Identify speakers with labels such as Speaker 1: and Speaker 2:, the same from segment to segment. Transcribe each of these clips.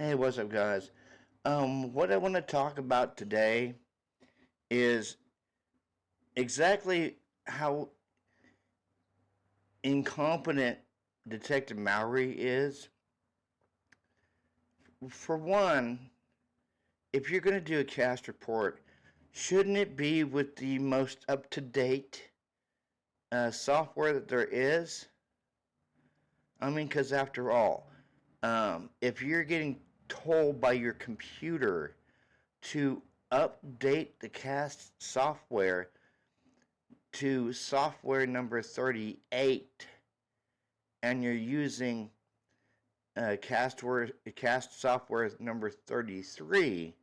Speaker 1: Hey, what's up, guys? What I want to talk about today is exactly how incompetent Detective Mowry is. For one, if you're going to do a cast report, shouldn't it be with the most up to date software that there is? I mean, because after all, if you're getting told by your computer to update the cast software to software number 38 and you're using cast software number 33,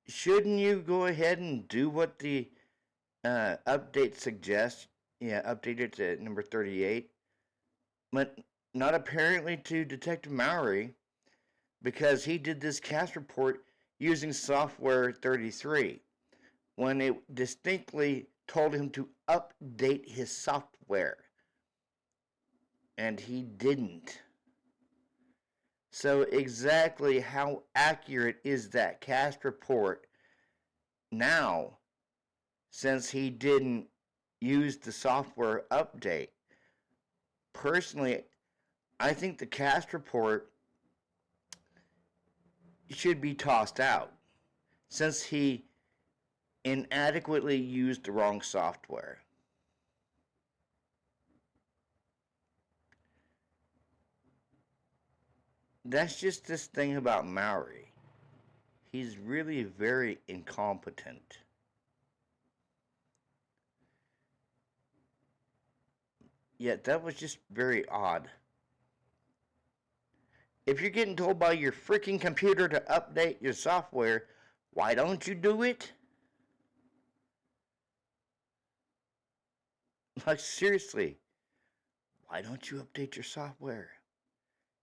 Speaker 1: shouldn't you go ahead and do what the update suggests? Yeah, update it to number 38. But not apparently to Detective Mowry, because he did this cast report using software 33 when it distinctly told him to update his software. And he didn't. So, exactly how accurate is that cast report now, since he didn't use the software update? Personally, I think the cast report should be tossed out since he inadequately used the wrong software. That's just this thing about Mowry. He's really very incompetent. Yet that was just very odd. If you're getting told by your freaking computer to update your software, why don't you do it? Like, seriously, why don't you update your software?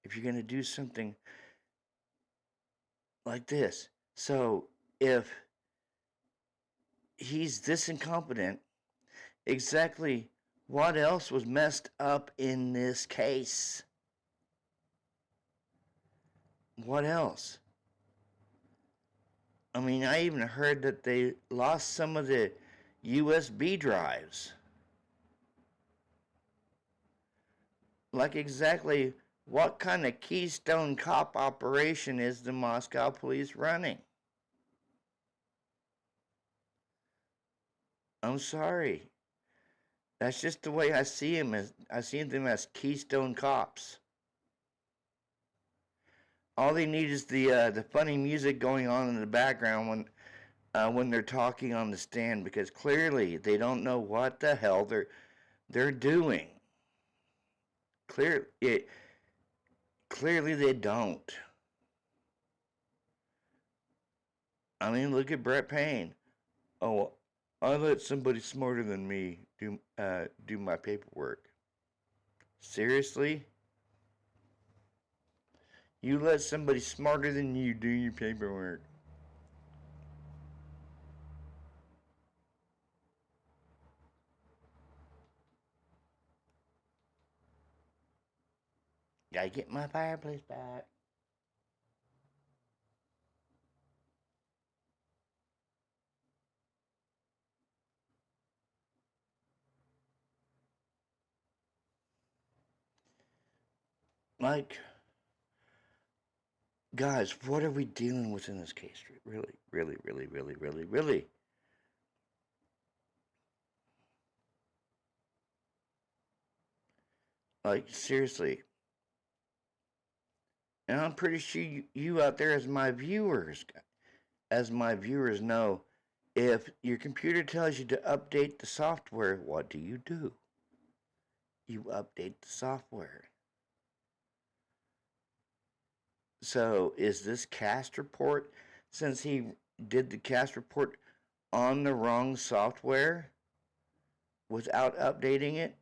Speaker 1: If you're going to do something like this. So, if he's this incompetent, exactly what else was messed up in this case? What else? I mean, I even heard that they lost some of the USB drives. Like, exactly what kind of Keystone Cop operation is the Moscow police running? I'm sorry. That's just the way I see him. I see them as Keystone Cops. All they need is the funny music going on in the background when they're talking on the stand, because clearly they don't know what the hell they're doing. Clearly they don't. I mean, look at Brett Payne. Oh, I let somebody smarter than me do my paperwork. Seriously? You let somebody smarter than you do your paperwork? Gotta get my fireplace back. Like, guys, what are we dealing with in this case? Really, really, really, really, really, really. Like, seriously. And I'm pretty sure you out there as my viewers know, if your computer tells you to update the software, what do? You update the software. So, is this cast report, since he did the cast report on the wrong software without updating it,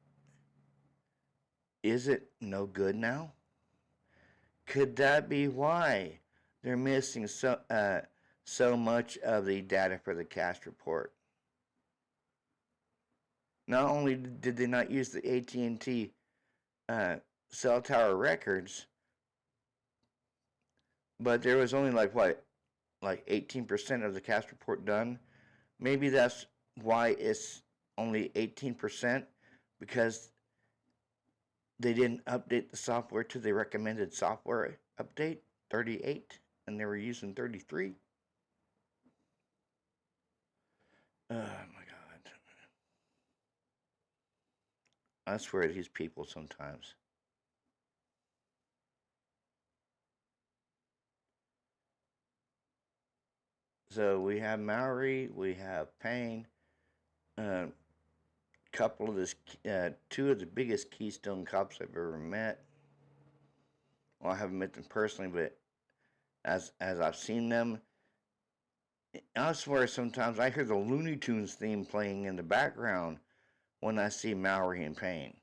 Speaker 1: is it no good now? Could that be why they're missing so much of the data for the cast report? Not only did they not use the AT&T cell tower records, but there was only like 18% of the cast report done. Maybe that's why it's only 18%, because they didn't update the software to the recommended software update 38, and they were using 33. Oh my god. I swear to these people sometimes. So we have Maori, we have Payne, a couple of this, two of the biggest Keystone cops I've ever met. Well, I haven't met them personally, but as I've seen them, I swear sometimes I hear the Looney Tunes theme playing in the background when I see Maori and Payne.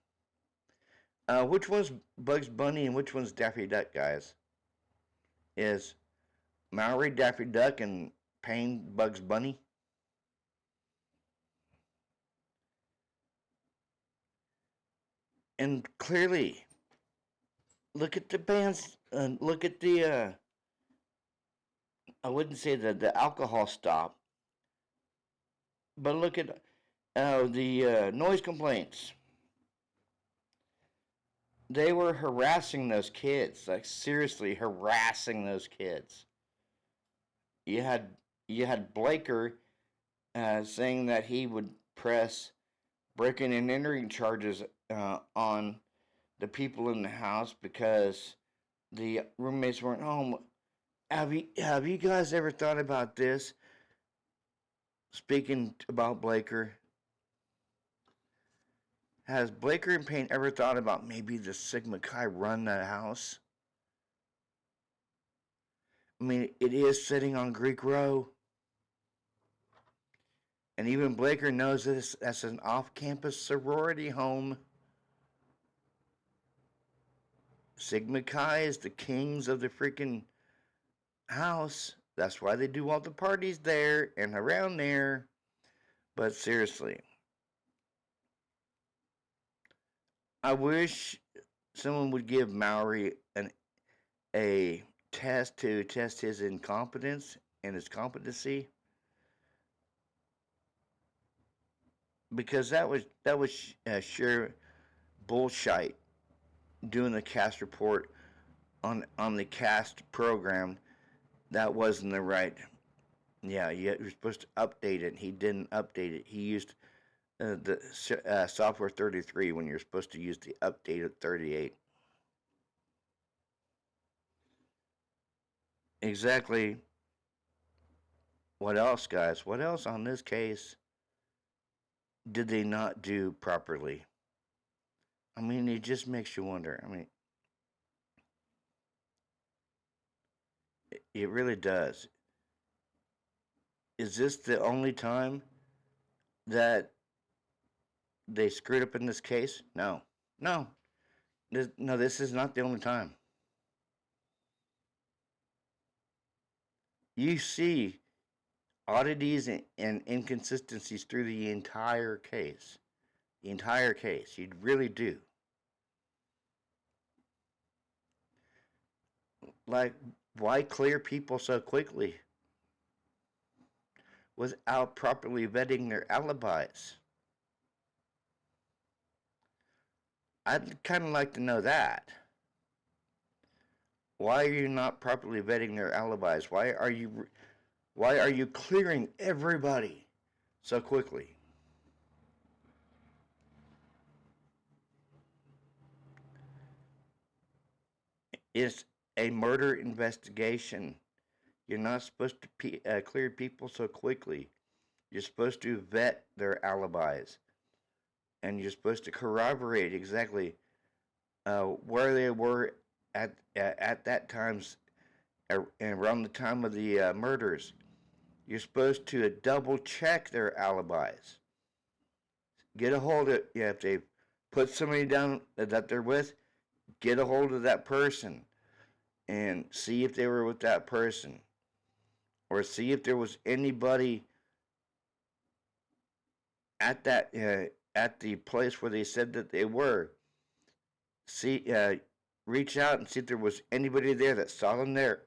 Speaker 1: Which one's Bugs Bunny and which one's Daffy Duck, guys? Is Maori Daffy Duck and Payne Bugs Bunny? And clearly, look at the bands. Look at the. I wouldn't say the alcohol stop, but look at the noise complaints. They were harassing those kids, like seriously harassing those kids. You had you had Blaker saying that he would press breaking and entering charges on the people in the house because the roommates weren't home. Have you guys ever thought about this? Speaking about Blaker, has Blaker and Payne ever thought about maybe the Sigma Chi run that house? I mean, it is sitting on Greek Row, and even Blaker knows this as an off-campus sorority home. Sigma Chi is the kings of the freaking house. That's why they do all the parties there and around there. But seriously, I wish someone would give Maori a test to test his incompetence and his competency, because that was sure bullshit doing the cast report on the cast program. That wasn't the right. Yeah, you were supposed to update it. He didn't update it. He used the software 33 when you're supposed to use the updated 38. Exactly. What else, guys? What else on this case did they not do properly? I mean, it just makes you wonder. I mean, it really does. Is this the only time that they screwed up in this case? No. No. No, this is not the only time. You see oddities and inconsistencies through the entire case. The entire case. You really do. Like, why clear people so quickly without properly vetting their alibis? I'd kind of like to know that. Why are you not properly vetting their alibis? Why are you clearing everybody so quickly? It's a murder investigation. You're not supposed to clear people so quickly. You're supposed to vet their alibis, and you're supposed to corroborate exactly where they were at that times around the time of the murders. You're supposed to double check their alibis. Get a hold of, yeah, if they put somebody down that they're with, get a hold of that person and see if they were with that person, or see if there was anybody at that at the place where they said that they were. See, reach out and see if there was anybody there that saw them there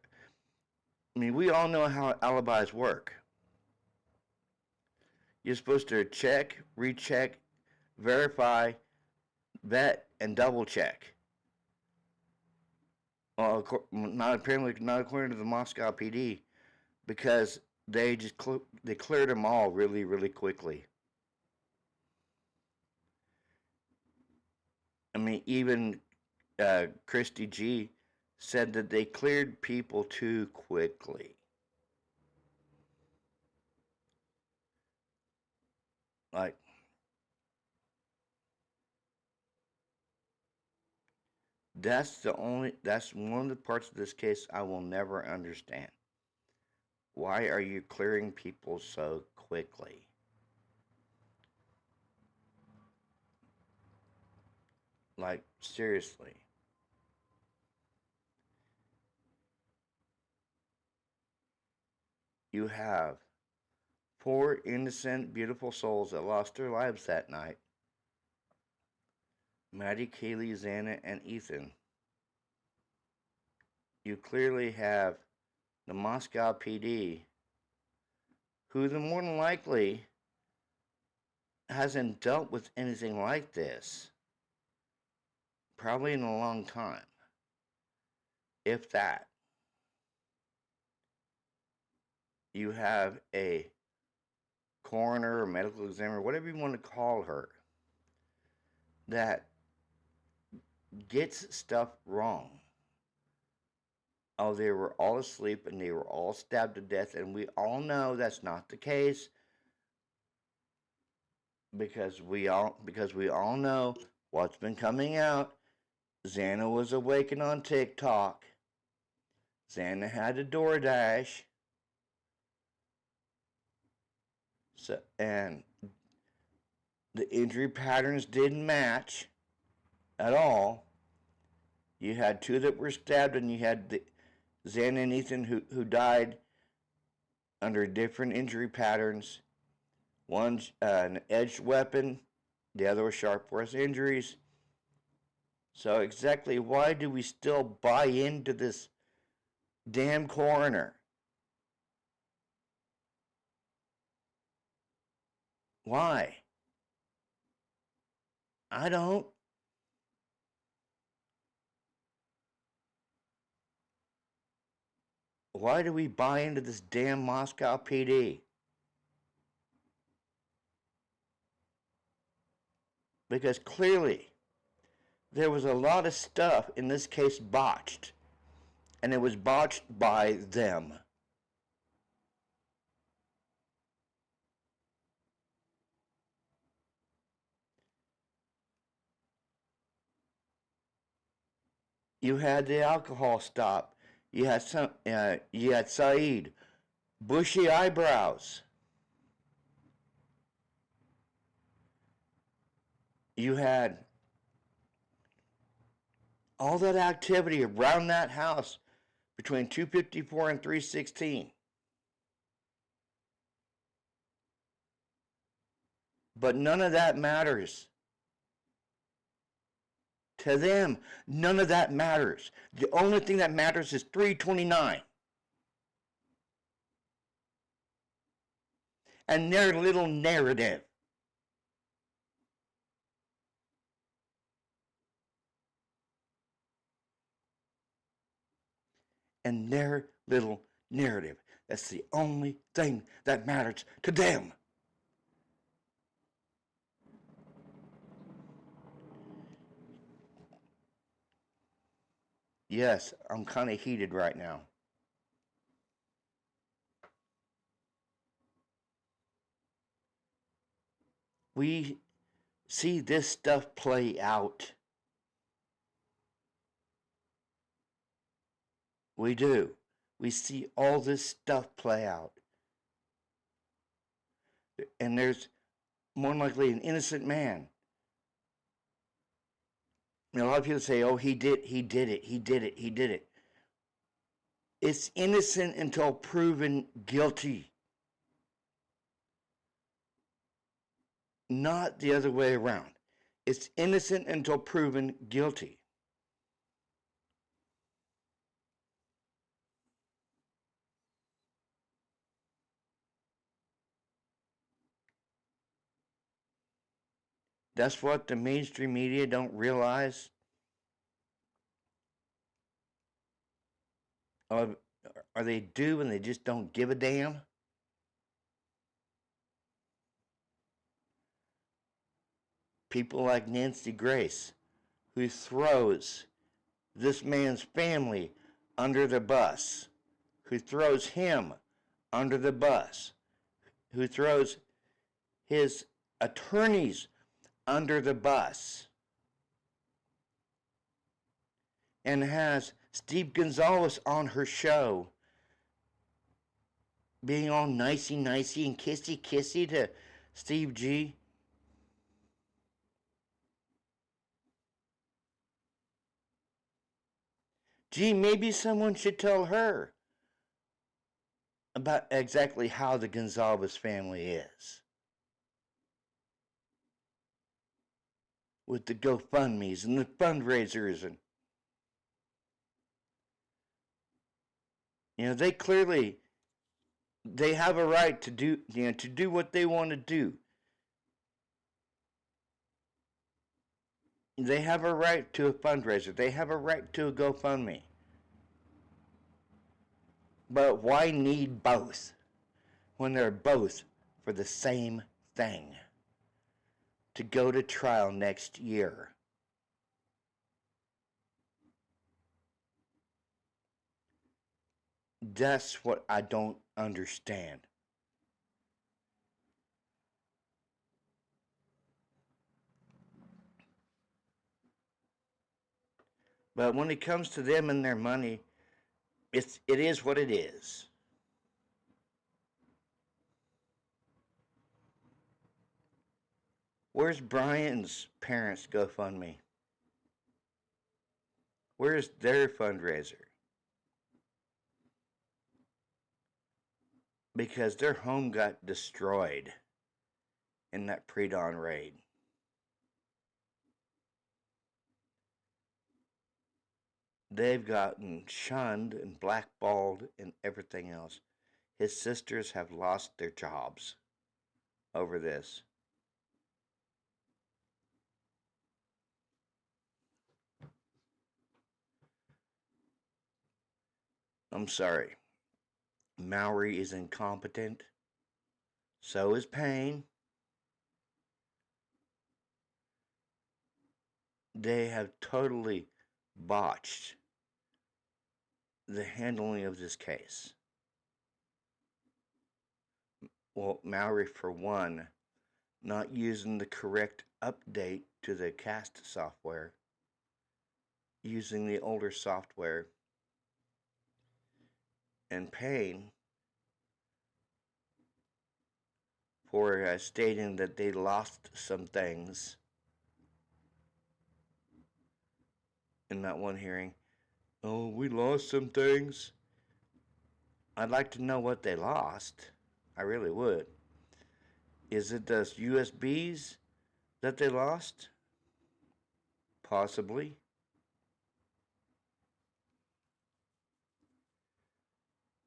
Speaker 1: I mean, we all know how alibis work. You're supposed to check, recheck, verify, vet, and double check. Well, not according to the Moscow PD, because they just they cleared them all really, really quickly. I mean, even Christy G said that they cleared people too quickly. Like, that's one of the parts of this case I will never understand. Why are you clearing people so quickly? Like, seriously. You have 4 innocent, beautiful souls that lost their lives that night. Maddie, Kaylee, Xana, and Ethan. You clearly have the Moscow PD, who the more than likely hasn't dealt with anything like this probably in a long time, if that. You have a coroner or medical examiner, whatever you want to call her, that gets stuff wrong. Oh, they were all asleep and they were all stabbed to death, and we all know that's not the case, because we all know what's been coming out. Xana was awakened on TikTok. Xana had a DoorDash. So, and the injury patterns didn't match at all. You had 2 that were stabbed, and you had the Xana and Ethan who died under different injury patterns. One's an edged weapon, the other was sharp force injuries. So exactly why do we still buy into this damn coroner? Why? I don't. Why do we buy into this damn Moscow PD? Because clearly there was a lot of stuff in this case botched, and it was botched by them. You had the alcohol stop. You had Saeed, bushy eyebrows. You had all that activity around that house between 254 and 316. But none of that matters. To them, none of that matters. The only thing that matters is 329. And their little narrative. And their little narrative. That's the only thing that matters to them. Yes, I'm kind of heated right now. We see this stuff play out. We do. We see all this stuff play out. And there's more than likely an innocent man. You know, a lot of people say, oh, he did it. It's innocent until proven guilty. Not the other way around. It's innocent until proven guilty. That's what the mainstream media don't realize. Or they do and they just don't give a damn? People like Nancy Grace, who throws this man's family under the bus, who throws him under the bus, who throws his attorneys under the bus, and has Steve Gonzalez on her show being all nicey nicey and kissy kissy to Steve G. Gee, maybe someone should tell her about exactly how the Gonzalez family is. With the GoFundMe's and the fundraisers, and they clearly they have a right to do what they want to do. They have a right to a fundraiser. They have a right to a GoFundMe. But why need both when they're both for the same thing? To go to trial next year. That's what I don't understand. But when it comes to them and their money, it is what it is. Where's Brian's parents' GoFundMe? Where's their fundraiser? Because their home got destroyed in that pre-dawn raid. They've gotten shunned and blackballed and everything else. His sisters have lost their jobs over this. I'm sorry. Mowry is incompetent. So is Payne. They have totally botched the handling of this case. Well, Mowry, for one, not using the correct update to the cast software, using the older software, and Payne for stating that they lost some things in that one hearing. Oh, we lost some things. I'd like to know what they lost. I really would. Is it those USBs that they lost? Possibly.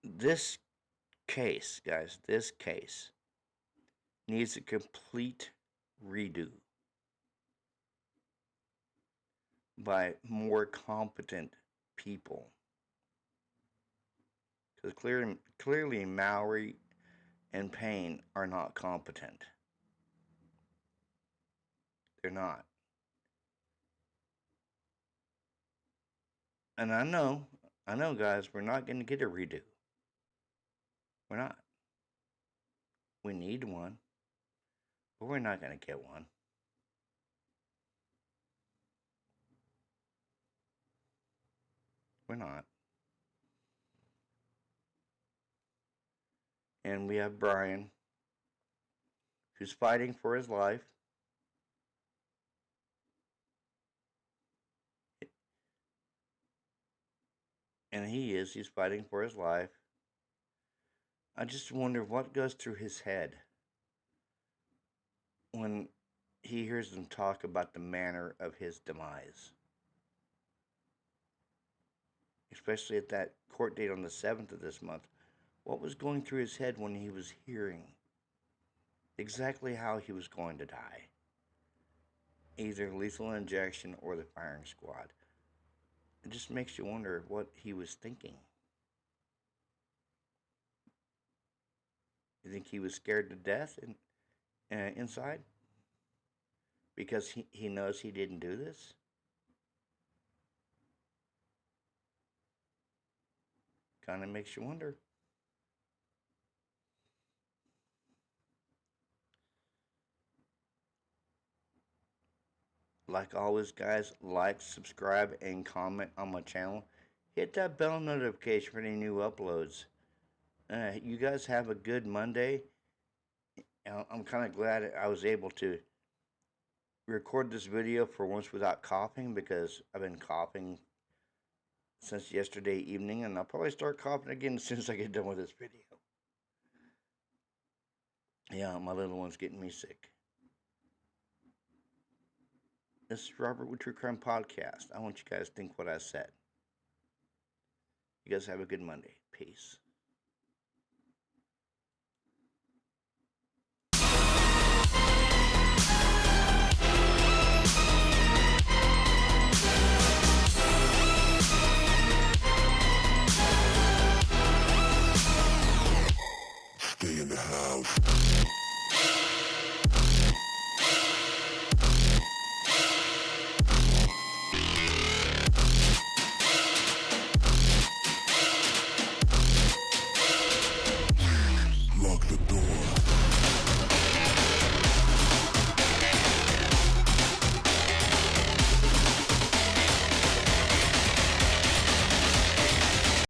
Speaker 1: This case, guys, this case needs a complete redo by more competent people. Because clearly Mowry and Payne are not competent. They're not. And I know, guys, we're not going to get a redo. We're not. We need one, but we're not going to get one. We're not. And we have Brian, who's fighting for his life. And he's fighting for his life. I just wonder what goes through his head when he hears them talk about the manner of his demise. Especially at that court date on the 7th of this month. What was going through his head when he was hearing exactly how he was going to die? either lethal injection or the firing squad. It just makes you wonder what he was thinking. You think he was scared to death inside because he knows he didn't do this? Kind of makes you wonder. Like always, guys, like, subscribe, and comment on my channel. Hit that bell notification for any new uploads. You guys have a good Monday. I'm kind of glad I was able to record this video for once without coughing, because I've been coughing since yesterday evening, and I'll probably start coughing again as soon as I get done with this video. Yeah, my little one's getting me sick. This is Robert with True Crime Podcast. I want you guys to think what I said. You guys have a good Monday. Peace. Stay in the house.